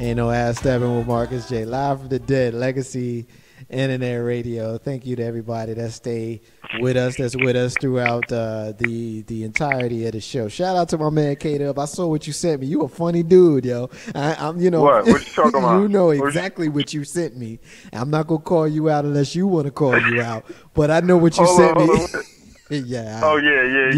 Ain't no ass Steppin with Marcus J. Live from the dead, Legacy Internet Radio. Thank you to everybody that stayed with us, that's with us throughout the entirety of the show. Shout out to my man K-Dub. I saw what you sent me. You a funny dude, yo. I'm, you know, what you talking about? You know exactly what you sent me. I'm not gonna call you out unless you want to call you out, but I know what you sent me. Yeah. Oh yeah.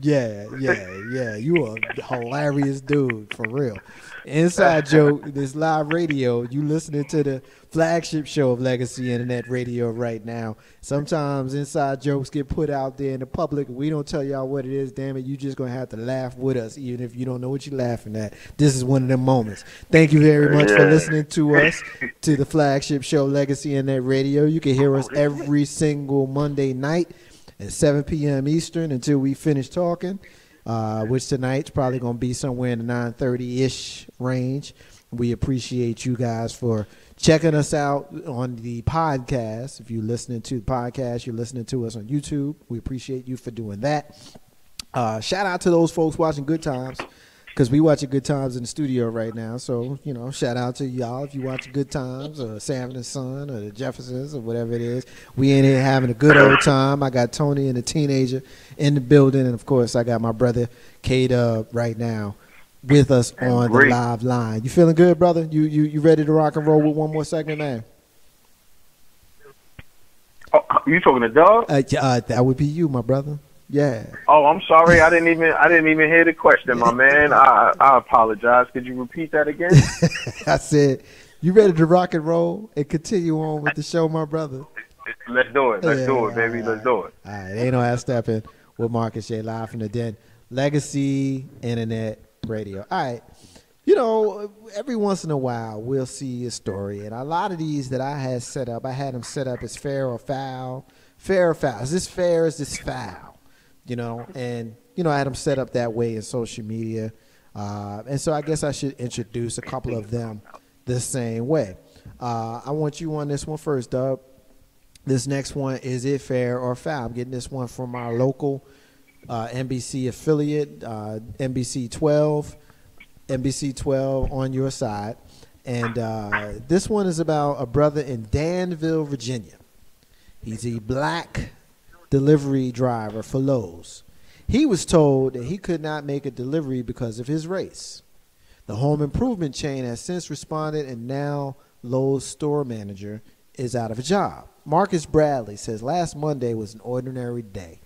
Yeah. You a hilarious dude for real. Inside joke, this live radio, you listening to the flagship show of Legacy Internet Radio right now. Sometimes inside jokes get put out there in the public. We don't tell y'all what it is. Damn it, you just going to have to laugh with us, even if you don't know what you're laughing at. This is one of them moments. Thank you very much for listening to us, to the flagship show Legacy Internet Radio. You can hear us every single Monday night at 7 p.m. Eastern until we finish talking. Which tonight's probably going to be somewhere in the 9:30-ish range. We appreciate you guys for checking us out on the podcast. If you're listening to the podcast, you're listening to us on YouTube. We appreciate you for doing that. Shout out to those folks watching Good Times, because we watching Good Times in the studio right now. So, you know, shout out to y'all if you watching Good Times or Sanford and Son or the Jeffersons or whatever it is. We in here having a good old time. I got Tony and the teenager in the building. And, of course, I got my brother K-Dub right now with us on the live line. You feeling good, brother? You ready to rock and roll with one more segment, man? Oh, you talking to Doug? That would be you, my brother. Yeah. Oh, I'm sorry. I didn't even hear the question, my man. I apologize. Could you repeat that again? I said, you ready to rock and roll and continue on with the show, my brother? Let's do it. Let's do it, baby. Let's do it. All right. Ain't no ass Steppin with Marcus J. Live from the den. Legacy Internet Radio. All right. You know, every once in a while, we'll see a story. And a lot of these that I had set up, I had them set up as fair or foul. Fair or foul. Is this fair? Is this foul? You know, and, you know, I had them set up that way in social media. And so I guess I should introduce a couple of them the same way. I want you on this one first, Dub. This next one, is it fair or foul? I'm getting this one from our local NBC affiliate, NBC 12 on your side. And this one is about a brother in Danville, Virginia. He's a black delivery driver for Lowe's. He was told that he could not make a delivery because of his race. The home improvement chain has since responded, and now Lowe's store manager is out of a job. Marcus Bradley says, last Monday was an ordinary day.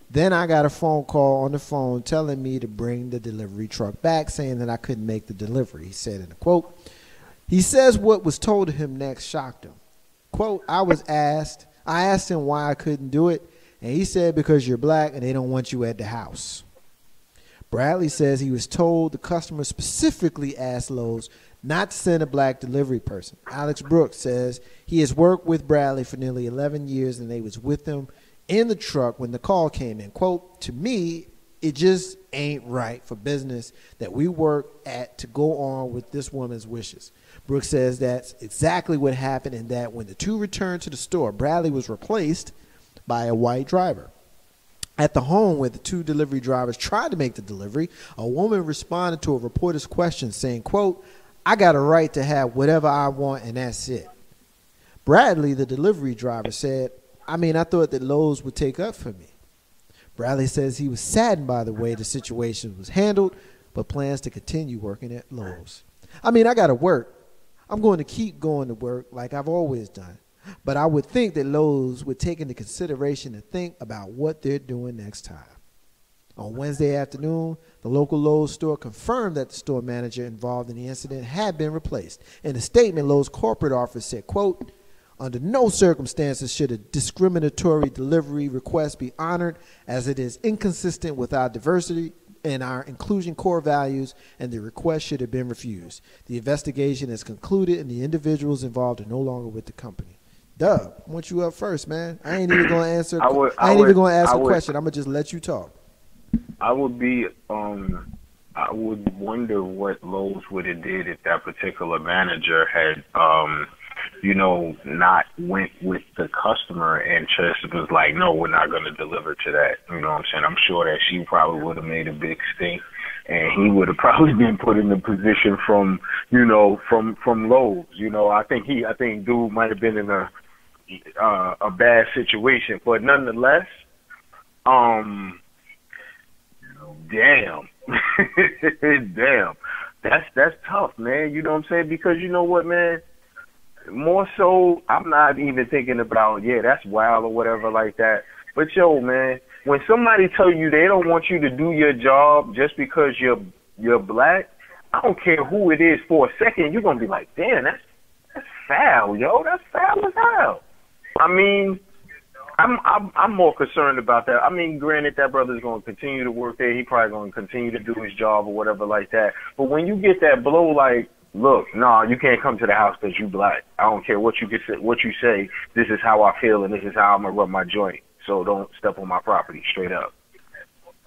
Then I got a phone call on the phone telling me to bring the delivery truck back, saying that I couldn't make the delivery. He said in a quote, he says what was told to him next shocked him. Quote, I asked him why I couldn't do it, and he said because you're black and they don't want you at the house. Bradley says he was told the customer specifically asked Lowe's not to send a black delivery person. Alex Brooks says he has worked with Bradley for nearly 11 years and they was with him in the truck when the call came in. Quote, to me, it just ain't right for business that we work at to go on with this woman's wishes. Brooks says that's exactly what happened, and that when the two returned to the store, Bradley was replaced by a white driver. At the home where the two delivery drivers tried to make the delivery, a woman responded to a reporter's question saying, quote, I got a right to have whatever I want and that's it. Bradley, the delivery driver, said, I thought that Lowe's would take up for me. Bradley says he was saddened by the way the situation was handled, but plans to continue working at Lowe's. I got to work. I'm going to keep going to work like I've always done. But I would think that Lowe's would take into consideration and think about what they're doing next time. On Wednesday afternoon, the local Lowe's store confirmed that the store manager involved in the incident had been replaced. In a statement, Lowe's corporate office said, quote, under no circumstances should a discriminatory delivery request be honored, as it is inconsistent with our diversity and our inclusion core values, and the request should have been refused. The investigation is concluded and the individuals involved are no longer with the company. Dub, I want you up first, man. I ain't even going to answer. I ain't even going to ask a question. I'm going to just let you talk. I would wonder what Lowe's would have did if that particular manager had, not went with the customer and just was like, no, we're not going to deliver to that. You know what I'm saying? I'm sure that she probably would have made a big stink and he would have probably been put in a position from Lowe's. I think dude might have been in a bad situation, but nonetheless, damn, damn, that's tough, man. You know what I'm saying? Because you know what, man. More so, I'm not even thinking about, that's wild or whatever like that. But yo, man, when somebody tell you they don't want you to do your job just because you're black, I don't care who it is. For a second, you're gonna be like, damn, that's foul, yo. That's foul as hell. I mean, I'm more concerned about that. I mean, granted, that brother's gonna continue to work there. He probably gonna continue to do his job or whatever like that. But when you get that blow, like, look, no, you can't come to the house because you black. I don't care what you say. This is how I feel, and this is how I'm gonna rub my joint. So don't step on my property, straight up.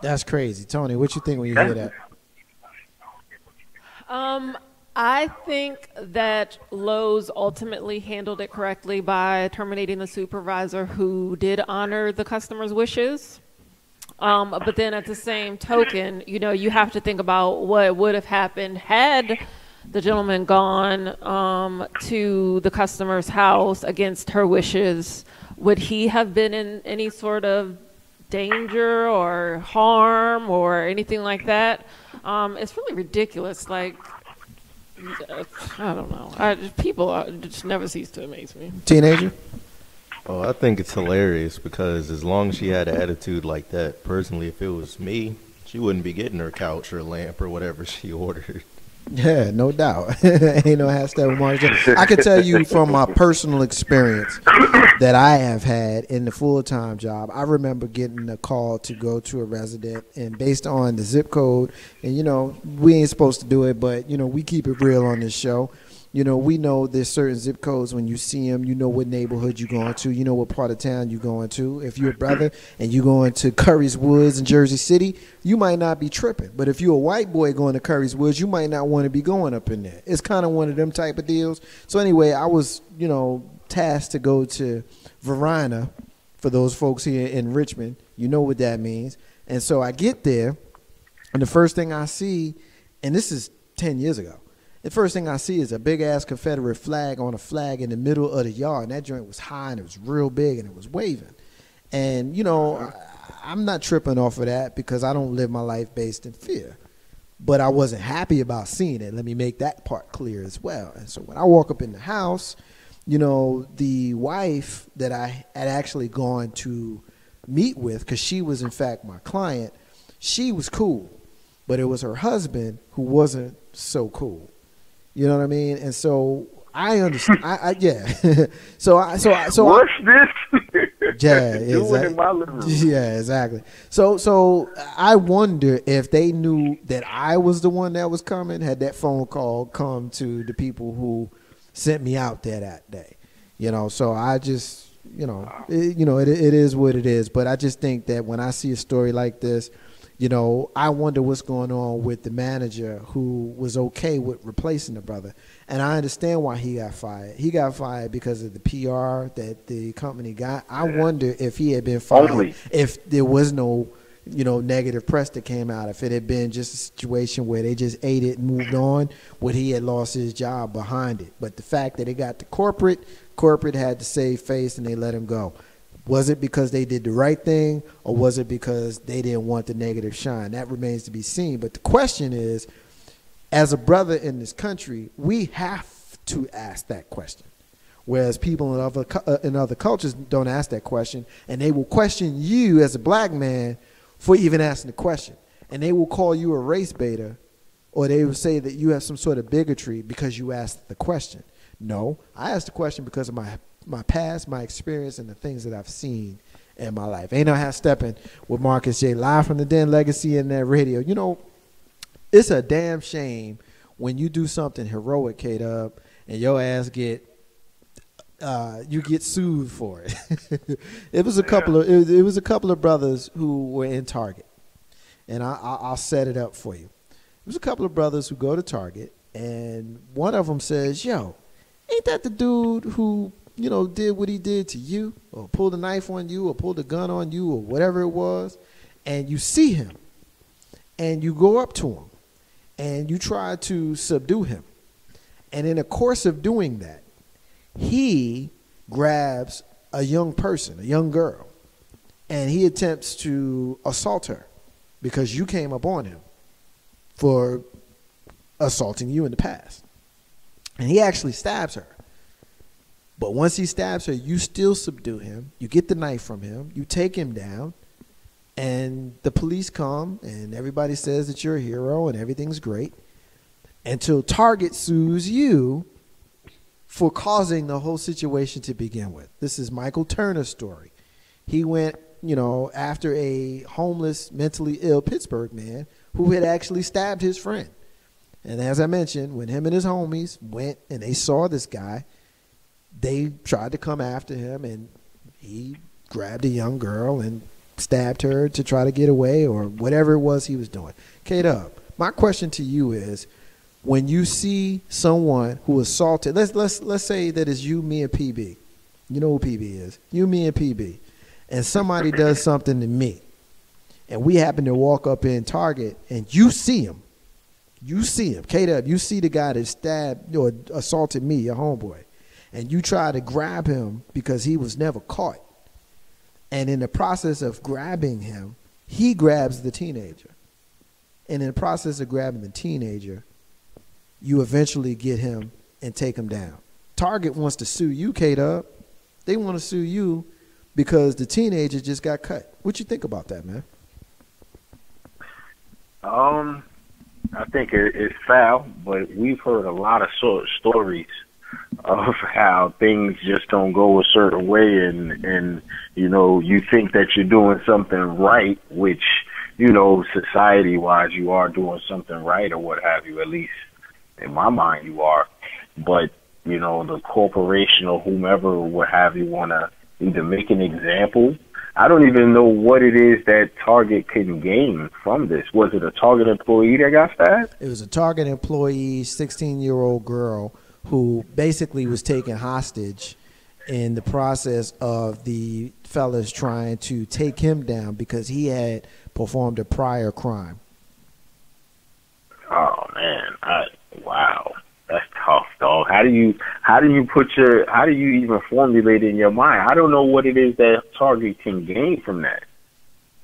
That's crazy, Tony. What you think when you hear that? I think that Lowe's ultimately handled it correctly by terminating the supervisor who did honor the customer's wishes. But then at the same token, you have to think about what would have happened had the gentleman gone to the customer's house against her wishes. Would he have been in any sort of danger or harm or anything like that? It's really ridiculous. Like, I don't know. People just never cease to amaze me. Teenager? Oh, I think it's hilarious because as long as she had an attitude like that, personally, if it was me, she wouldn't be getting her couch or lamp or whatever she ordered. Yeah, no doubt. Ain't no hashtag Mark. I can tell you from my personal experience that I have had in the full-time job. I remember getting a call to go to a resident, and based on the zip code, and we ain't supposed to do it, but we keep it real on this show. We know there's certain zip codes. When you see them, you know what neighborhood you're going to. You know what part of town you're going to. If you're a brother and you're going to Curry's Woods in Jersey City, you might not be tripping. But if you're a white boy going to Curry's Woods, you might not want to be going up in there. It's kind of one of them type of deals. So anyway, I was, tasked to go to Verona for those folks here in Richmond. You know what that means. And so I get there, and the first thing I see, and this is 10 years ago, the first thing I see is a big-ass Confederate flag on a flag in the middle of the yard. And that joint was high, and it was real big, and it was waving. And, I'm not tripping off of that because I don't live my life based in fear. But I wasn't happy about seeing it. Let me make that part clear as well. And so when I walk up in the house, the wife that I had actually gone to meet with, because she was, in fact, my client, she was cool. But it was her husband who wasn't so cool. You know what I mean? And so I understand. Yeah. so what's this? Yeah, exactly. Yeah, exactly. So I wonder if they knew that I was the one that was coming. Had that phone call come to the people who sent me out there that day? So I just, it is what it is. But I just think that when I see a story like this, I wonder what's going on with the manager who was okay with replacing the brother. And I understand why he got fired. He got fired because of the PR that the company got. I wonder if he had been fired, if there was no, negative press that came out. If it had been just a situation where they just ate it and moved on, would he had lost his job behind it? But the fact that it got to corporate had to save face and they let him go. Was it because they did the right thing, or was it because they didn't want the negative shine? That remains to be seen. But the question is, as a brother in this country, we have to ask that question. Whereas people in other cultures don't ask that question, and they will question you as a black man for even asking the question. And they will call you a race baiter, or they will say that you have some sort of bigotry because you asked the question. No, I asked the question because of my past, my experience, and the things that I've seen in my life. Ain't no half stepping with Marcus J. Live from the Den Legacy in that radio. It's a damn shame when you do something heroic, K-Dub, and your ass you get sued for it. It was a couple of brothers who were in Target, and I'll set it up for you. It was a couple of brothers who go to Target, and one of them says, "Yo, ain't that the dude who did what he did to you, or pulled a knife on you, or pulled a gun on you, or whatever it was?" And you see him, and you go up to him, and you try to subdue him. And in the course of doing that, he grabs a young person, a young girl, and he attempts to assault her because you came up on him for assaulting you in the past. And he actually stabs her. But once he stabs her, you still subdue him. You get the knife from him. You take him down. And the police come, and everybody says that you're a hero and everything's great until Target sues you for causing the whole situation to begin with. This is Michael Turner's story. He went, after a homeless, mentally ill Pittsburgh man who had actually stabbed his friend. And as I mentioned, when him and his homies went and they saw this guy, they tried to come after him, and he grabbed a young girl and stabbed her to try to get away or whatever it was he was doing. K-Dub, my question to you is, when you see someone who assaulted, let's say that it's you, me, and PB. You know who PB is. You, me, and PB. And somebody does something to me, and we happen to walk up in Target, and you see him. K-Dub, you see the guy that stabbed or assaulted me, your homeboy, and you try to grab him because he was never caught. And in the process of grabbing him, he grabs the teenager. And in the process of grabbing the teenager, you eventually get him and take him down. Target wants to sue you, K-Dub. They want to sue you because the teenager just got cut. What you think about that, man? I think it's foul, but we've heard a lot of stories of how things just don't go a certain way, and you think that you're doing something right, which society wise you are doing something right or what have you, at least in my mind you are, but the corporation or whomever what have you want to either make an example. I don't even know what it is that Target can gain from this. Was it a Target employee that got stabbed? It was a Target employee, 16-year-old girl who basically was taken hostage in the process of the fellas trying to take him down because he had performed a prior crime. Oh man, wow, that's tough, dog. How do you even formulate in your mind? I don't know what it is that Target can gain from that.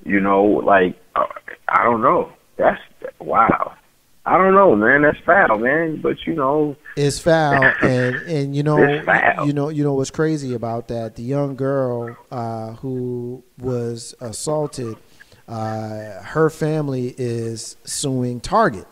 I don't know. That's wow. I don't know, man. That's foul, man. But it's foul, and it's foul. What's crazy about that? The young girl who was assaulted, her family is suing Target,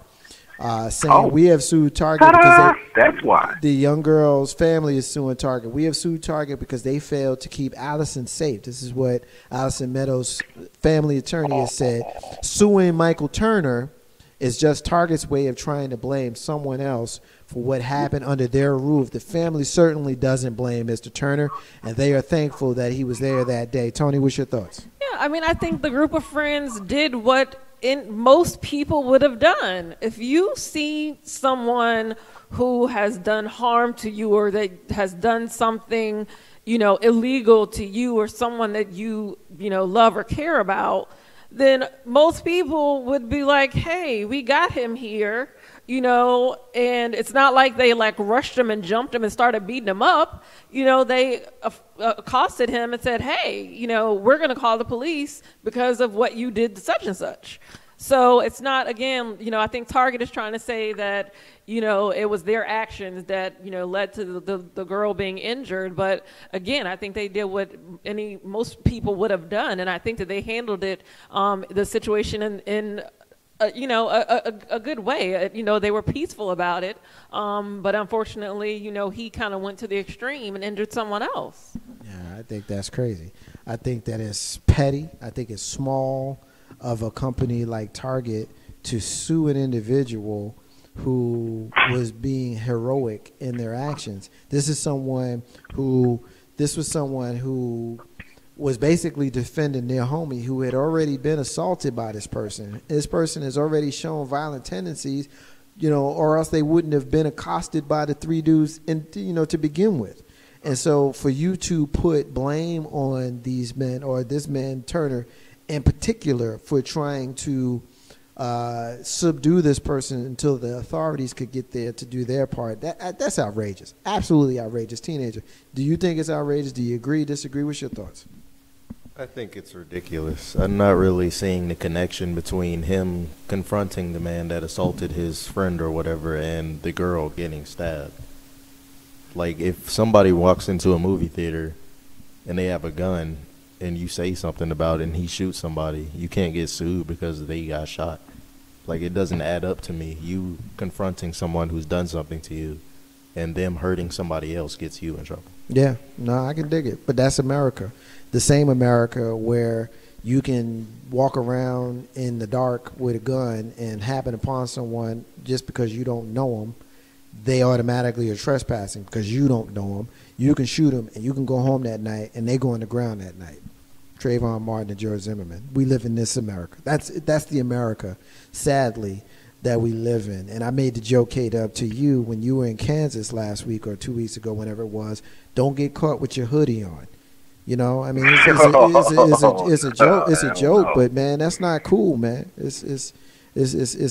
saying we have sued Target because that's why the young girl's family is suing Target. We have sued Target because they failed to keep Allison safe. This is what Allison Meadows' family attorney has said. Suing Michael Turner is just Target's way of trying to blame someone else for what happened under their roof. The family certainly doesn't blame Mr. Turner, and they are thankful that he was there that day. Tony, what's your thoughts? Yeah, I think the group of friends did what most people would have done. If you see someone who has done harm to you or that has done something, illegal to you or someone that you love or care about, then most people would be like, hey, we got him here, and it's not like they rushed him and jumped him and started beating him up. They accosted him and said, hey, we're going to call the police because of what you did to such and such. So it's not, again, I think Target is trying to say that, it was their actions that, led to the girl being injured. But again, I think they did what most people would have done. And I think that they handled it, the situation in a good way. They were peaceful about it. But unfortunately, he kind of went to the extreme and injured someone else. Yeah, I think that's crazy. I think that is petty. I think it's small of a company like Target to sue an individual who was being heroic in their actions. This was someone who was basically defending their homie who had already been assaulted by this person. This person has already shown violent tendencies, or else they wouldn't have been accosted by the three dudes to begin with. And so for you to put blame on these men, or this man Turner in particular, for trying to subdue this person until the authorities could get there to do their part. That's outrageous. Absolutely outrageous. Teenager. Do you think it's outrageous? Do you agree, disagree? What's your thoughts? I think it's ridiculous. I'm not really seeing the connection between him confronting the man that assaulted his friend or whatever and the girl getting stabbed. Like, if somebody walks into a movie theater and they have a gun and you say something about it and he shoots somebody, you can't get sued because they got shot. Like, it doesn't add up to me. You confronting someone who's done something to you and them hurting somebody else gets you in trouble. Yeah, no, I can dig it. But that's America. The same America where you can walk around in the dark with a gun and happen upon someone just because you don't know them. They automatically are trespassing because you don't know them. You can shoot them and you can go home that night and they go on the ground that night. Trayvon Martin and George Zimmerman. We live in this America. That's the America, sadly, that we live in. And I made the joke, K-Dub, to you when you were in Kansas last week or 2 weeks ago, whenever it was, don't get caught with your hoodie on. You know, I mean, it's a joke. It's a joke, but man, that's not cool, man. It's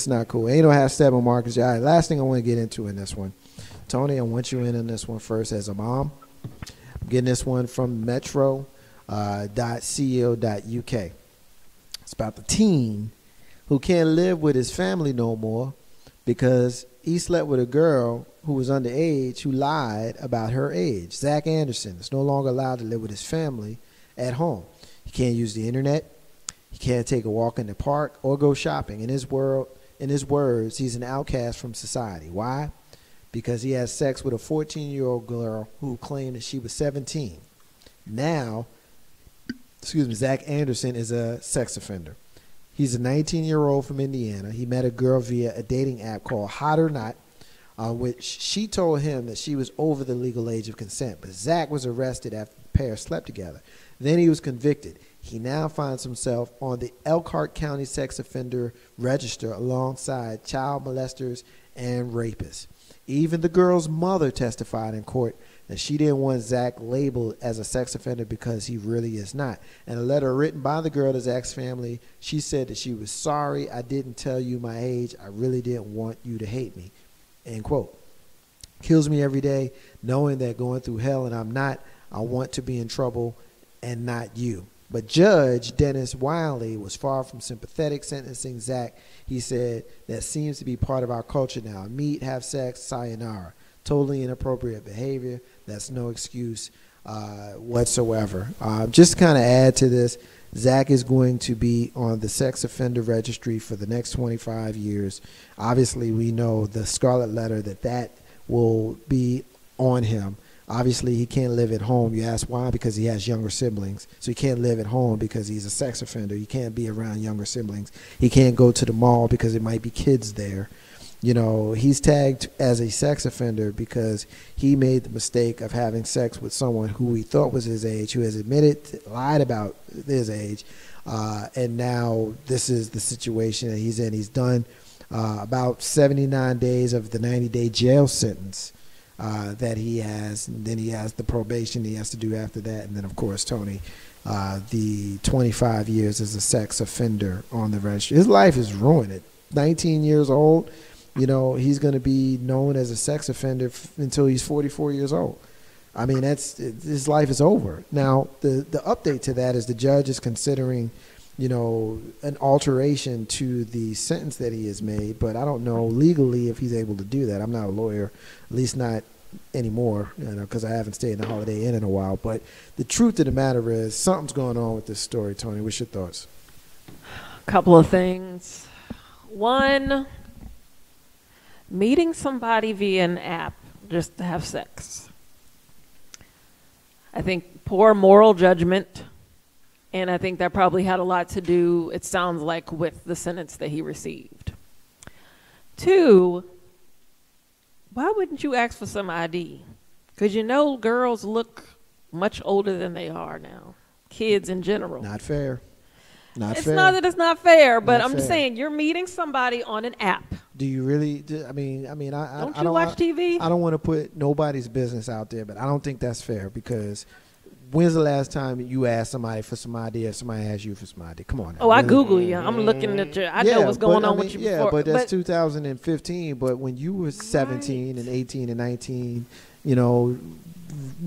not cool. Ain't no half Steppin Marcus. All right, last thing I want to get into in this one, Tony. I want you in on this one first as a mom. I'm getting this one from Metro.co.uk. It's about the teen who can't live with his family no more because he slept with a girl who was underage who lied about her age. Zach Anderson is no longer allowed to live with his family at home. He can't use the internet. He can't take a walk in the park or go shopping. In his words, he's an outcast from society. Why? Because he had sex with a 14-year-old girl who claimed that she was 17. Now, Zach Anderson is a sex offender. He's a 19-year-old from Indiana. He met a girl via a dating app called Hot or Not, which she told him that she was over the legal age of consent. But Zach was arrested after the pair slept together. Then he was convicted. He now finds himself on the Elkhart County Sex Offender Register alongside child molesters and rapists. Even the girl's mother testified in court that she didn't want Zach labeled as a sex offender because he really is not. In a letter written by the girl to Zach's family, she said that she was sorry. I didn't tell you my age. I really didn't want you to hate me. End quote. Kills me every day knowing that going through hell and I'm not. I want to be in trouble and not you. But Judge Dennis Wiley was far from sympathetic sentencing Zach. He said, that seems to be part of our culture now. Meet, have sex, sayonara. Totally inappropriate behavior. That's no excuse whatsoever. Just to kind of add to this, Zach is going to be on the sex offender registry for the next 25 years. Obviously, we know the scarlet letter that will be on him. Obviously, he can't live at home. You ask why? Because he has younger siblings. So he can't live at home because he's a sex offender. He can't be around younger siblings. He can't go to the mall because there might be kids there. You know, he's tagged as a sex offender because he made the mistake of having sex with someone who he thought was his age, who has admitted, lied about his age. And now this is the situation that he's in. He's done about 79 days of the 90-day jail sentence that he has, and then he has the probation he has to do after that, and then of course Tony, the 25 years as a sex offender on the registry. His life is ruined. At 19 years old, you know, he's going to be known as a sex offender until he's 44 years old. I mean, his life is over. Now, the update to that is the judge is considering, you know, an alteration to the sentence that he has made, but I don't know legally if he's able to do that. I'm not a lawyer, at least not anymore, you know, because I haven't stayed in the Holiday Inn in a while. But the truth of the matter is something's going on with this story, Tony. What's your thoughts? A couple of things. One, meeting somebody via an app just to have sex. I think poor moral judgment. And I think that probably had a lot to do, it sounds like, with the sentence that he received. Two, why wouldn't you ask for some ID? Because you know girls look much older than they are now. Kids in general. Not fair. Not it's fair. not that it's not fair, but Not I'm fair. saying you're meeting somebody on an app. Do you really? I mean, Don't I you don't watch TV? I don't want to put nobody's business out there, but I don't think that's fair because When's the last time you asked somebody for some idea? Somebody asked you for some idea? Come on now. Oh, I Google you. I'm looking at you. I know what's going on with you before. Yeah, but that's 2015. But when you were 17 and 18 and 19, you know,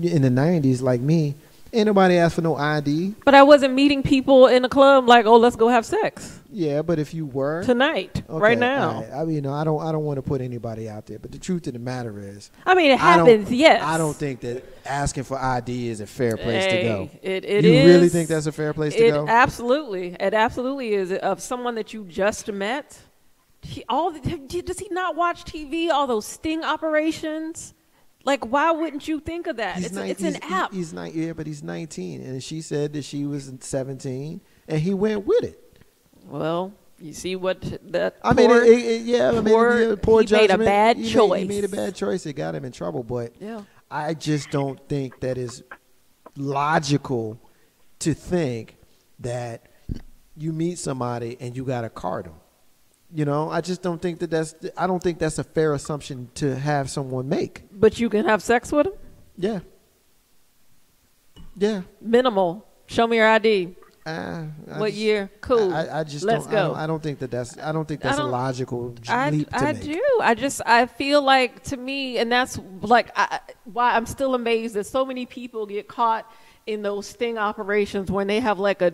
in the 90s, like me, ain't nobody asked for no ID. But I wasn't meeting people in a club like, oh, let's go have sex. Yeah, but if you were tonight, okay, right now. right. I mean, I don't want to put anybody out there, but the truth of the matter is, I mean, it happens. Yes. I don't think that asking for ID is a fair place to go. It you is. Really think that's a fair place to go? Absolutely. It absolutely is. Of someone that you just met. Does he not watch TV? All those sting operations. Like, why wouldn't you think of that? It's an app. He's not, yeah, but he's 19, and she said that she was 17, and he went with it. Well, you see what that. I mean, poor he judgment. Made a bad choice. He made a bad choice. It got him in trouble. But I just don't think that is logical to think that you meet somebody and you got to card them. You know, I just don't think I don't think that's a fair assumption to have someone make. But you can have sex with him? Yeah. Yeah. Minimal. Show me your ID. What year? Cool. I just Let's go. I don't think that's a logical leap to I make. do. I feel like, to me, and that's like why I'm still amazed that so many people get caught in those sting operations when they have like a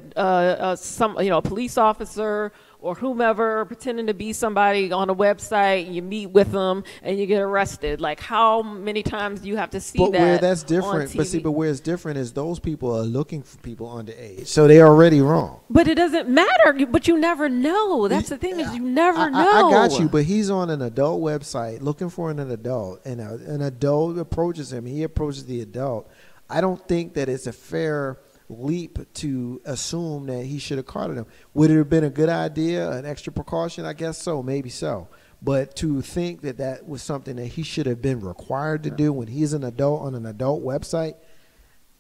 police officer or whomever pretending to be somebody on a website, and you meet with them and you get arrested. Like, how many times do you have to see that? But where that's different, on TV? but where it's different is those people are looking for people underage, so they're already wrong. But it doesn't matter. But you never know. That's the thing, is you never know. I got you, but he's on an adult website looking for an adult, and an adult approaches him. He approaches the adult. I don't think that it's a fair leap to assume that he should have carded him. Would it have been a good idea, an extra precaution? I guess so, maybe so. But to think that that was something that he should have been required to do when he's an adult on an adult website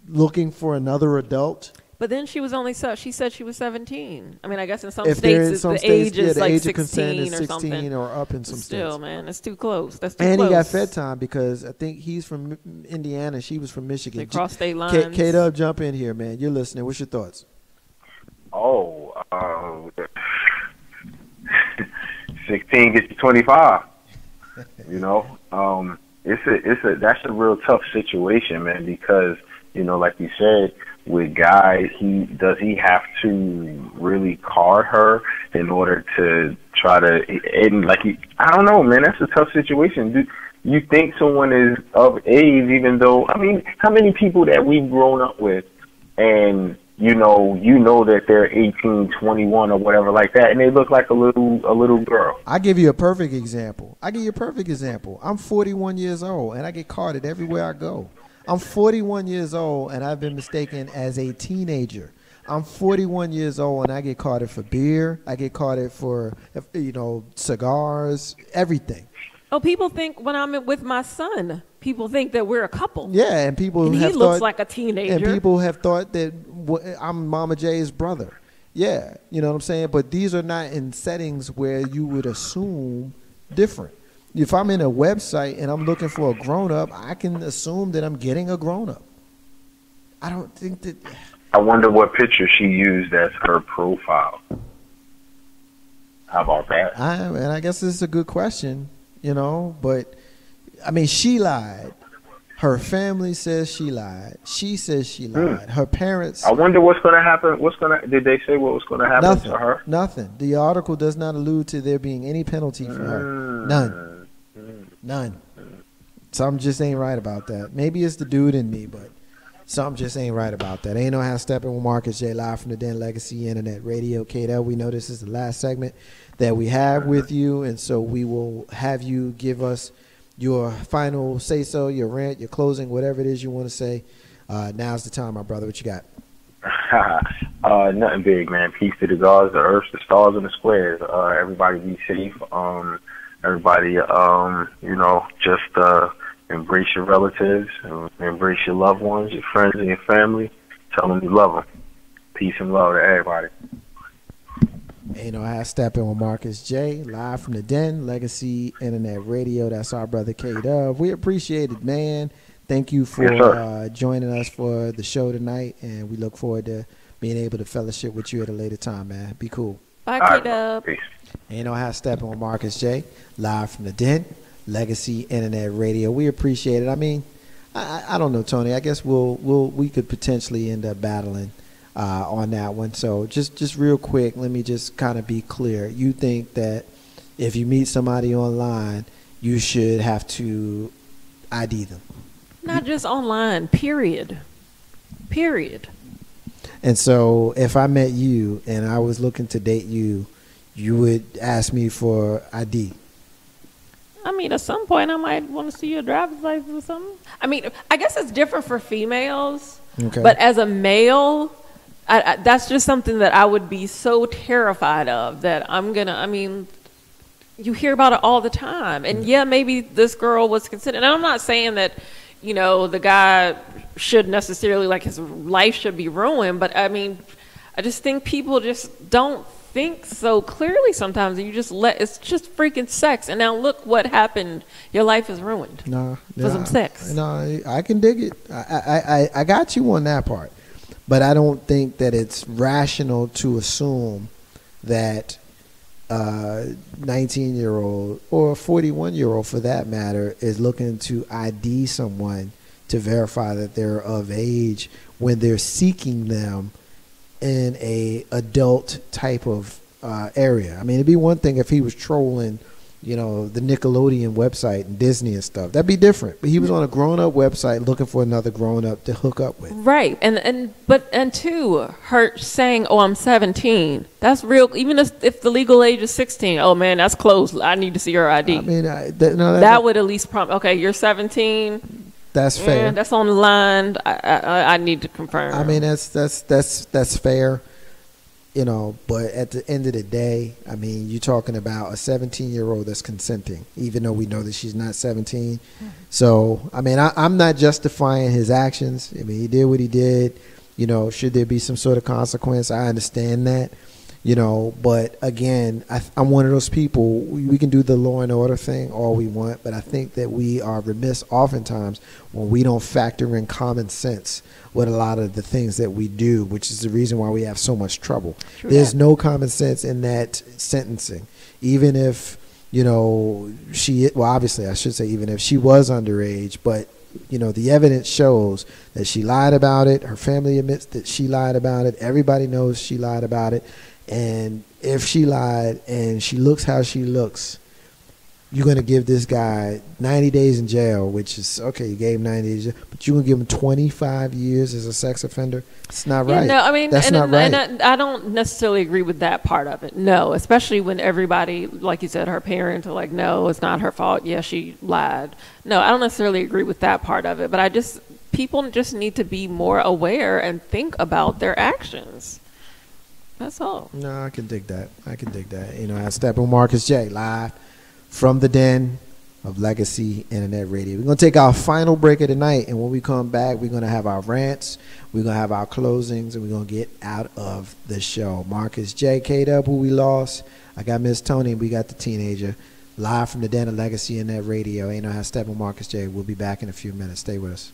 looking for another adult. But then she said she was 17. I mean, I guess in some if states, the age is the like age 16 of consent is or 16 something. or up in some Still, states. man, it's too close. That's too and close. He got fed time because I think he's from Indiana. She was from Michigan. They cross state lines. K-Dub, jump in here, man. You're listening. What's your thoughts? 16 gets you 25. You know, that's a real tough situation, man, because, you know, like you said, with guys, does he have to really card her in order to try to, and I don't know, man, that's a tough situation. Do you think someone is of age, even though, I mean, how many people that we've grown up with, and you know that they're 18, 21 or whatever like that, and they look like a little girl. I'll give you a perfect example. I'm 41 years old, and I get carded everywhere I go. I'm 41 years old, and I've been mistaken as a teenager. I'm 41 years old, and I get carded for beer. I get carded for, cigars, everything. Oh, people think when I'm with my son, people think that we're a couple. Yeah, and he looks like a teenager. And people have thought that I'm Mama J's brother. Yeah, you know what I'm saying? But these are not in settings where you would assume different. If I'm in a website and I'm looking for a grown-up, I can assume that I'm getting a grown-up. I don't think that... I wonder what picture she used as her profile. How about that? And I guess this is a good question, but, I mean, she lied. Her family says she lied. She says she lied. Her parents... I wonder what's going to happen. Did they say what was going to happen to her? Nothing. The article does not allude to there being any penalty for her. None. Something just ain't right about that. Maybe it's the dude in me, but something just ain't right about that. Ain't no how Steppin with Marcus J, live from the Den Legacy Internet Radio. KDL, we know this is the last segment that we have with you, and so we will have you give us your final say-so, your rant, your closing, whatever it is you want to say. Now's the time, my brother. What you got? Nothing big, man. Peace to the gods, the earth, the stars, and the squares. Everybody be safe. Everybody, just embrace your relatives, embrace your loved ones, your friends, and your family. Tell them you love them. Peace and love to everybody. Ain't no how Steppin with Marcus J, live from the Den, Legacy Internet Radio. That's our brother K-Dub. We appreciate it, man. Thank you for Yes, joining us for the show tonight, and we look forward to being able to fellowship with you at a later time, man. Be cool. Bye, All right, K-Dub. peace. Ain't no how stepping with Marcus J, live from the Den, Legacy Internet Radio. We appreciate it. I mean, I don't know, Tony. I guess we could potentially end up battling on that one. So just real quick, let me just kind of be clear. You think that if you meet somebody online, you should have to ID them? Not just online, period. Period. And so if I met you and I was looking to date you, you would ask me for ID? I mean, at some point, I might want to see your driver's license or something. I mean, I guess it's different for females. Okay. But as a male, that's just something that I would be so terrified of that I mean, you hear about it all the time. And yeah, maybe this girl was considered, and I'm not saying that, you know, the guy should necessarily, like, his life should be ruined, but I mean, I just think people just don't think so clearly sometimes, and you just it's just freaking sex, and now look what happened. Your life is ruined for some sex. No, I can dig it. I got you on that part, but I don't think that it's rational to assume that 19-year-old or 41-year-old for that matter is looking to ID someone to verify that they're of age when they're seeking them in a adult type of area. I mean, it'd be one thing if he was trolling, you know, the Nickelodeon website and Disney and stuff. That'd be different. But he was on a grown-up website looking for another grown-up to hook up with. Right. And two, her saying, "Oh, I'm 17." That's real. Even if the legal age is 16. Oh man, that's close. I need to see her ID. I mean, that would at least prompt. Okay, you're 17. That's fair. Yeah, that's on the line. I need to confirm. I mean, that's fair, you know. But at the end of the day, I mean, you're talking about a 17-year-old that's consenting, even though we know that she's not 17. Mm-hmm. So, I mean, I'm not justifying his actions. I mean, he did what he did. You know, should there be some sort of consequence? I understand that. You know, but again, I'm one of those people, we can do the law and order thing all we want, but I think that we are remiss oftentimes when we don't factor in common sense with a lot of the things that we do, which is the reason why we have so much trouble. True. There's no common sense in that sentencing. Even if, you know, obviously I should say even if she was underage, but you know, the evidence shows that she lied about it. Her family admits that she lied about it. Everybody knows she lied about it. And if she lied and she looks how she looks, you're going to give this guy 90 days in jail, which is, okay, you gave him 90 days, but you're going to give him 25 years as a sex offender? It's not right. No, I mean, that's not right. And I don't necessarily agree with that part of it. No, especially when everybody, like you said, her parents are like, no, it's not her fault. Yeah, she lied. No, I don't necessarily agree with that part of it, but people just need to be more aware and think about their actions. That's all. No, I can dig that. You know, I step on Marcus J live from the Den of Legacy Internet Radio. We're going to take our final break of the night, and when we come back, we're going to have our rants, we're going to have our closings, and we're going to get out of the show. Marcus J, K-Dub, who we lost. I got Miss Tony, and we got the teenager. Live from the Den of Legacy Internet Radio. Ain't no how step on Marcus J. We'll be back in a few minutes. Stay with us.